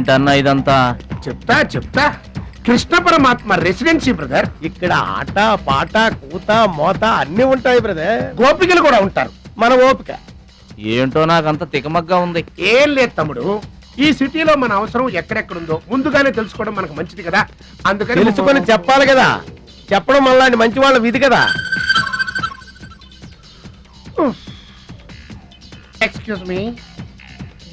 ఏంటన్నా ఇదంతా? చెప్తా కృష్ణ పరమాత్మ రెసిడెన్సీ బ్రదర్. ఇక్కడ ఆట పాట కూత మోత అన్ని ఉంటాయి బ్రదర్. గోపికలు కూడా ఉంటారు. మన ఓపిక ఏంటో నాకంత తికమగ్గా ఉంది. ఏం లేదు తమ్ముడు, ఈ సిటీలో మన అవసరం ఎక్కడెక్కడుందో ముందుగానే తెలుసుకోవడం మనకు మంచిది కదా. అందుకని తెలుసుకొని చెప్పాలి కదా. చెప్పడం మళ్ళీ మంచి వాళ్ళ విధి కదా. ఎక్స్క్యూజ్ మీ,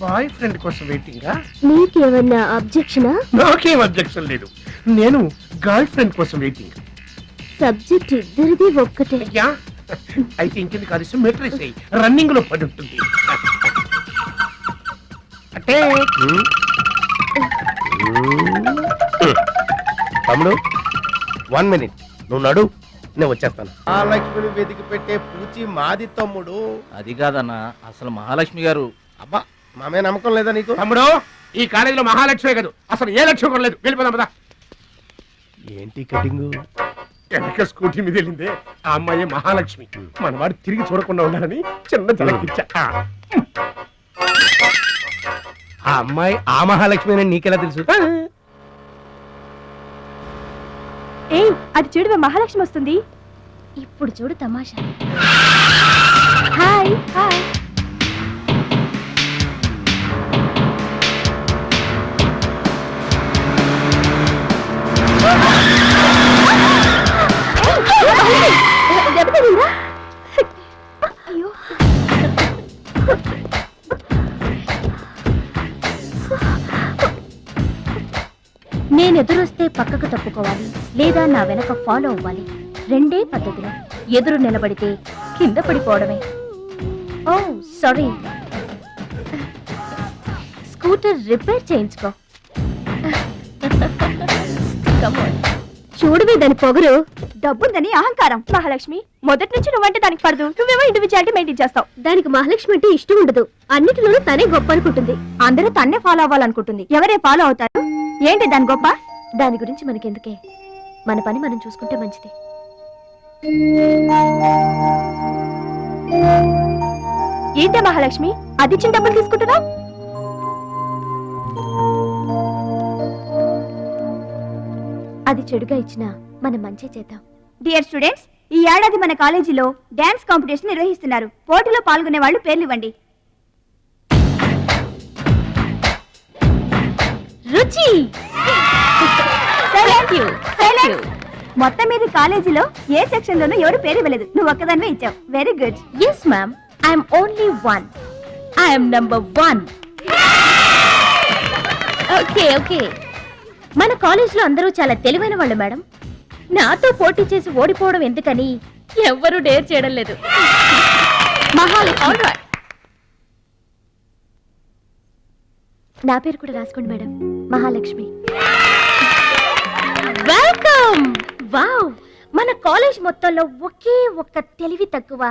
బాయ్ ఫ్రెండ్ కోసం వెయిటింగా? నీకేమన్నా అబ్జెక్షనా? నాకేం అబ్జెక్షన్ లేదు, నేను గర్ల్ ఫ్రెండ్ కోసం వెయిటింగ్. సబ్జెక్ట్ ఇద్దరిది ఒక్కటే. యా, అయితే ఇంకెందుకు కలిసి మెట్రిక్స్ రన్నింగ్ లో పడి ఉంటుంది. అంటే తమ్ముడు 1 minute నువ్వు నడు, నేను వచ్చేస్తాను. ఆ లక్ష్మిని వెతికి పెట్టే పూచి మాది తమ్ముడు. అది కాదన్నా, అసలు మహాలక్ష్మి గారు. అబ్బా మామే నమ్మకం లేదా నీకు? తమ్ముడు, ఈ కాలేజీలో మహాలక్ష్మే కాదు, అసలు ఏ లక్ష్యం కూడా లేదు. వెళ్ళిపోదాం పద. ఏంటి కటింగ్? వెనక స్కూటీ మీద వెళ్ళిందే ఆ అమ్మాయి మహాలక్ష్మి. మనవాడు తిరిగి చూడకుండా ఉండాలని చిన్న జలకిచ్చా. ఆ అమ్మాయి ఆ మహాలక్ష్మి అని నీకెలా తెలుసు? ఏయ్, అది చూడు, మహాలక్ష్మి వస్తుంది. ఇప్పుడు చూడు తమాషా. Hi hi. అయ్యో, నేను ఎదురొస్తే పక్కకు తప్పుకోవాలి, లేదా నా వెనక ఫాలో అవ్వాలి. రెండే పద్ధతులు. ఎదురు నిలబడితే కింద పడిపోవడమే. ఓ సారీ, స్కూటర్ రిపేర్ చేయించుకో. చూడవే దాని పొగరు. డబ్బుందని అహంకారం. మహాలక్ష్మి, మొదటి నుంచి నువ్వంటే దానికి పడదు. నువ్వేమో ఇండివిజువాలిటీ మెయింటైన్ చేస్తావు. దానికి మహాలక్ష్మి అంటే ఇష్టం ఉండదు. అన్నిటిలోనూ తనే గొప్ప అనుకుంటుంది. అందరూ తన్నే ఫాలో అవ్వాలనుకుంటుంది. ఎవరే ఫాలో అవుతారు? ఏంటి దాని గొప్ప? దాని గురించి మనకెందుకే, మన పని మనం చూసుకుంటే మంచిది. ఏంటే మహాలక్ష్మి, అది ఇచ్చిన డబ్బులు తీసుకుంటున్నావు? అది చెడుగా ఇచ్చినా మనం మంచి చేద్దాం. డియర్ స్టూడెంట్స్, ఈ ఏడాది మన కాలేజీలో డాన్స్ కాంపిటీషన్ నిర్వహిస్తున్నారు. పోటీలో పాల్గొనే వాళ్ళు పేర్లు ఇవ్వండి. రుచి. మొత్తం మీద కాలేజీలో ఏ సెక్షన్ లోనూ ఎవరు పేరు ఇవ్వలేదు. నువ్వు ఒక్కదానివే ఇచ్చావు. Very good. Yes ma'am, I'm only 1. I'm number 1. Okay okay. మన కాలేజ్ లో అందరూ చాలా తెలివైన వాళ్ళు మేడం. నాతో పోటీ చేసి ఓడిపోవడం ఎందుకని ఎవ్వరూ డేర్ చేయడం లేదు. మహాలక్ష్మి. నా పేరు కూడా రాసుకోండి మేడం, మహాలక్ష్మి. వెల్కమ్. వావ్, మన కాలేజ్ మొత్తంలో ఒకే ఒక్క తెలివి తక్కువ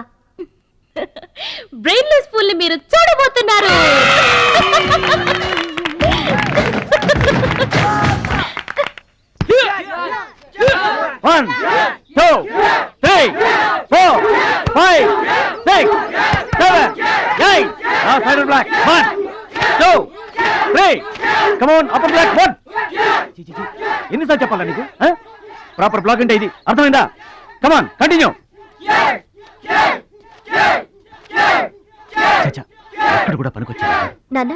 బ్రెయిన్లెస్ ఫుల్ ని మీరు చూడబోతున్నారు. One, two, three, 4, 5, 6, 7, 8. Now side of black. 1, 2, 3. Come on, upper black. 1. ఎన్నిసార్లు చెప్పాలా నీకు? ప్రాపర్ బ్లాక్ అంటే ఇది, అర్థమైందా? కమాన్ కంటిన్యూ. ఎక్కడ కూడా పనికొచ్చా నాన్న,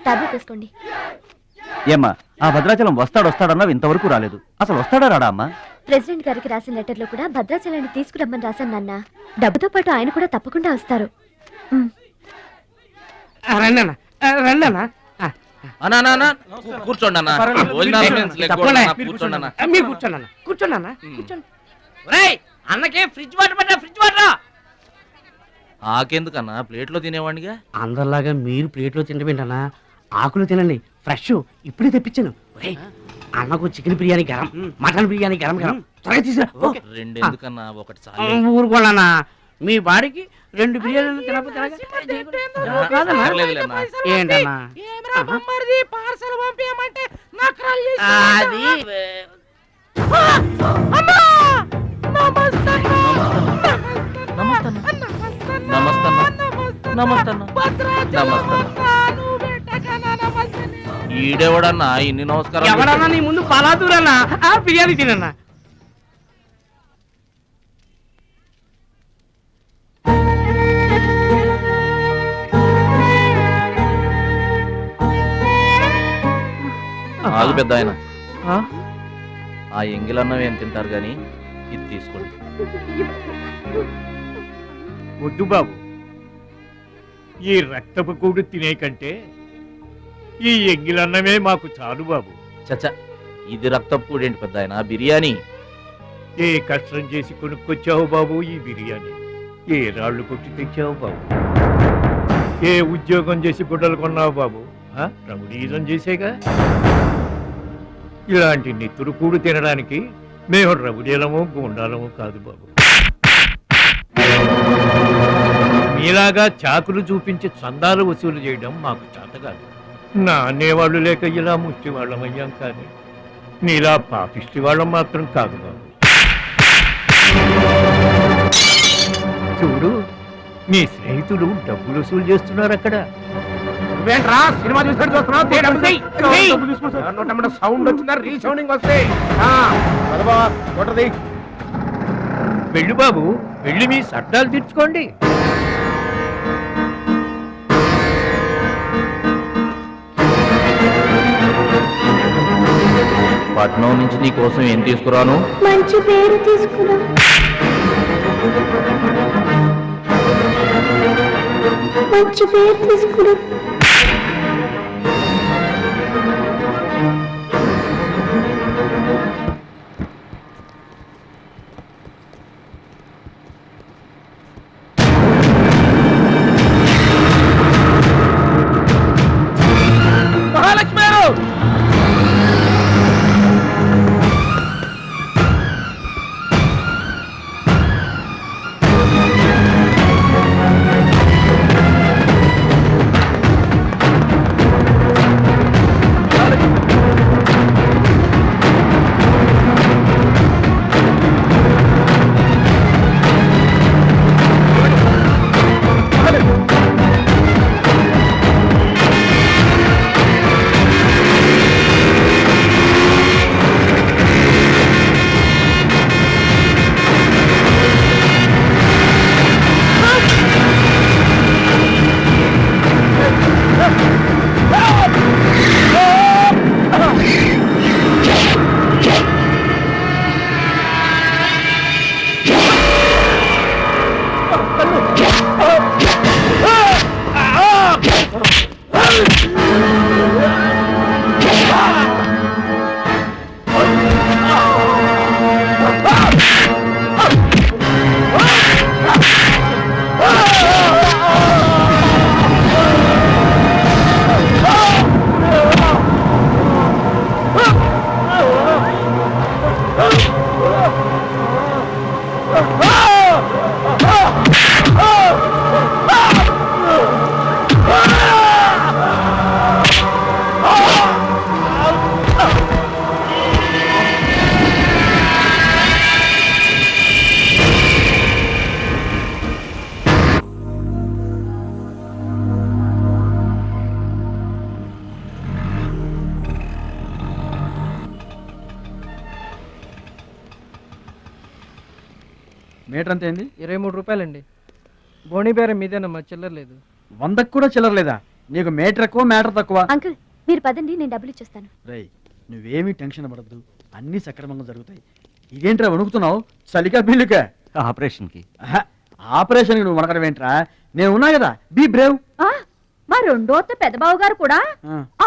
టాబ్లెట్ వేసుకోండి. ఏమ్మా, ఆ భద్రాచలం వస్తాడన్నావు, ఇంతవరకు రాలేదు. అసలు వస్తాడా రాడా అమ్మా? ప్రెసిడెంట్ గారికి రాసిన లెటర్ లో కూడా భద్రాచలాన్ని తీసుకురమ్మని రాశాను నాన్న. డబ్బుతో పాటు ఆయన కూడా తప్పకుండా వస్తారు. కూర్చోండి అన్న. అన్నకే ఫ్రిడ్జ్ వాటర్ పట్టా, ఫ్రిడ్జ్ వాటర్. ఆకెందుకన్నా, ప్లేట్లో తినేవాడిగా. అందరిలాగా మీరు ప్లేట్లో తినబెట్టనా? ఆకులు తినండి, ఫ్రెష్ ఇప్పుడే తెప్పించాను. అన్నకు చికెన్ బిర్యానీ గరం, మటన్ బిర్యానీ గరం గరం. త్వరగా తీసుకురా. రెండు ఎందుకన్నా, ఒకటి చాలు. ఊరుకోనా, మీ బాడీకి 2 బిర్యానీలు తినకపోతే ఏంటన్నా? అది నమస్తే. ఈడెవడన్నా ఇన్ని నమస్కారం ఎవడన్నా నీ ముందు పలాదూరన్నా ఆ బిర్యానీ తినన్నా. ఆగు పెద్ద ఆయన, ఆ ఎంగిలన్నం ఏం తింటారు గాని ఇది తీసుకోండి. వద్దు బాబు, ఈ రక్తపు కూడు తినే కంటే ఈ ఎంగిలన్నమే మాకు చాలు బాబు. చచ్చా, ఇది రక్తపు కూడేంటి పెద్ద ఆయన, బిర్యానీ. ఏ కష్టం చేసి కొనుక్కొచ్చావు బాబు ఈ బిర్యానీ? ఏ రాళ్ళు కొట్టి తెచ్చావు బాబు? ఏ ఉద్యోగం చేసి గుడ్డలు కొన్నావు బాబు? రౌడీజం చేసేగా. ఇలాంటి నెత్తురు కూడు తినడానికి మేము రౌడీలము గూండాలము కాదు బాబు. మీలాగా చాకులు చూపించి చందాలు వసూలు చేయడం మాకు చేత కాదు. నా అనేవాళ్ళు లేక ఇలా ముష్టి వాళ్ళం అయ్యాం, కానీ నీలా పాపిష్టి వాళ్ళం మాత్రం కాదు బాబు. చూడు, నీ స్నేహితులు డబ్బులు వసూలు చేస్తున్నారు అక్కడ. నువ్వేంట్రా సినిమా చూసినట్టు చూస్తున్నావు? సౌండ్ వచ్చిందా? రీసౌండింగ్ వస్తాయి. వెళ్ళు బాబు, వెళ్ళి మీ సట్టాలు తీర్చుకోండి. పట్నం నుంచి నీ కోసం ఏం తీసుకురాను? మంచి పేరు తీసుకురా. మంచి పేరు తీసుకురా. మహాలక్ష్మి గారు! మీటర్ అంత ఏంది? 23 రూపాయలండి. బోణి బేరం మీదేనమ్మా, చిల్లర లేదు. 100కు కూడా చిల్లర లేదా? నీకు మీటర్ ఎక్కువ మ్యాటర్ తక్కువ. అంకుల్ మీరు పదండి, నేను డబ్బులు ఇచ్చేస్తాను. రేయ్, నువ్వేమీ టెన్షన్ పడద్దు, అన్నీ సక్రమంగా జరుగుతాయి. ఇదేంట్రా వణుకుతున్నావు? చలికా బిల్లుకా? ఆపరేషన్కి. ఆపరేషన్కి నువ్వు వణకడం ఏంట్రా? నేను ఉన్నా కదా, బీ బ్రేవ్. మా రెండో పెద్దబాబు గారు కూడా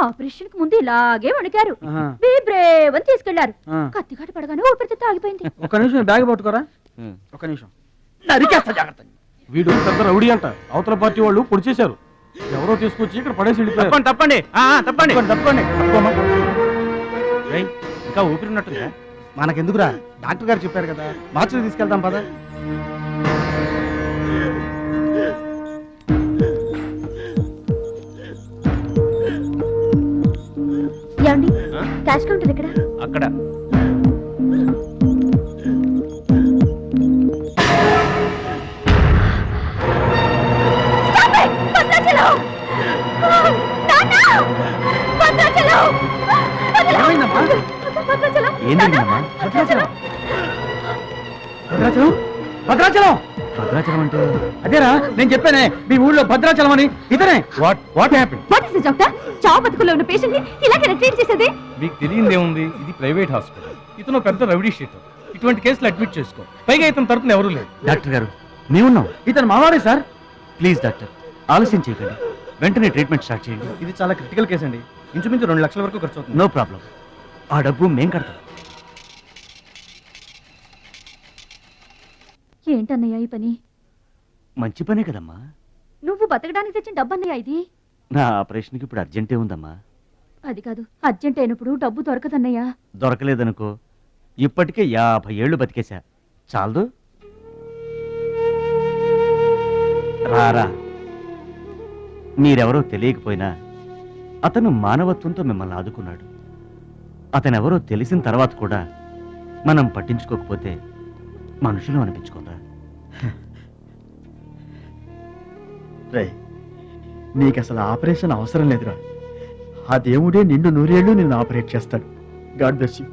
ఆపరేషన్ కి ముందు ఇలాగే వణికారు. బీ బ్రేవ్ అని తీసుకెళ్లారు. కత్తిగాట పడగానే ఊపిరితిత్తు ఆగిపోయింది. ఒక్క నిమిషం బ్యాగ్ పట్టుకోరా. ఒక్క నిమిషం, నరికేస్తా జాగ్రత్త. వీడు పెద్ద రౌడీ అంట, అవతల పార్టీ వాళ్ళు పొడి చేశారు. ఎవరో తీసుకొచ్చి ఇక్కడ పడేసి వెళ్ళిపోయారు. తప్పండి తప్పండి తప్పండి. ఇంకా ఊపిరి ఉన్నట్టుందా? మనకెందుకురా, డాక్టర్ గారు చెప్పారు కదా, మార్చికి తీసుకెళ్తాం పద. ఏమండి, క్యాష్ కౌంటర్ ఎక్కడ? అక్కడ. భద్రాచలం! నాన్న! భద్రాచలం! ఏం జరిగిందమ్మా? భద్రాచలం భద్రాచలం భద్రాచలం భద్రాచలం అంటే అదేరా నేను చెప్పానే మీ ఊళ్ళో భద్రాచలం అని ఇతనే what happen? What is doctor చావు బతుకులో ఉన్న పేషెంట్ ని ఇలాగే ట్రీట్ చేసేది? మీకు తెలియదేముంది, ఇది ప్రైవేట్ హాస్పిటల్. ఇతను పెద్ద రౌడీ షీటర్. ఇటువంటి కేసులు అడ్మిట్ చేసుకో. పైగా ఇతని తరపున ఎవరూ లేదు. డాక్టర్ గారు మేమున్నాం. ఇతను మావాడే సార్. ప్లీజ్ డాక్టర్ ఆలస్యం చేయకండి, వెంటనే ట్రీట్మెంట్ స్టార్ట్ చేయండి. ఇది చాలా క్రిటికల్ కేసు అండి. ఇంచుమించు 2 లక్షల వరకు ఖర్చు అవుతుంది. నో ప్రాబ్లం, ఆ డబ్బు మేం కడతాం. ఏంటన్నయ్య ఈ పని? మంచి పనే కదమ్మా. నువ్వు బతకడానికి తెచ్చిన డబ్బన్నయ్య ఇది. నా ఆపరేషన్కి ఇప్పుడు అర్జెంటే ఉందమ్మా. అది కాదు, అర్జెంట్ అయినప్పుడు డబ్బు దొరకదన్నయ్య. దొరకలేదనుకో, ఇప్పటికే 50 ఏళ్ళు బతికేశా, చాలదు. రారా, మీరెవరో తెలియకపోయినా అతను మానవత్వంతో మిమ్మల్ని ఆదుకున్నాడు. అతనెవరో తెలిసిన తర్వాత కూడా మనం పట్టించుకోకపోతే మనుషులు అనిపించుకోరా. రే నీకు అసలు ఆపరేషన్ అవసరం లేదురా. ఆ దేవుడే నిండు 100 ఏళ్ళు నిన్ను ఆపరేట్ చేస్తాడు. God bless you.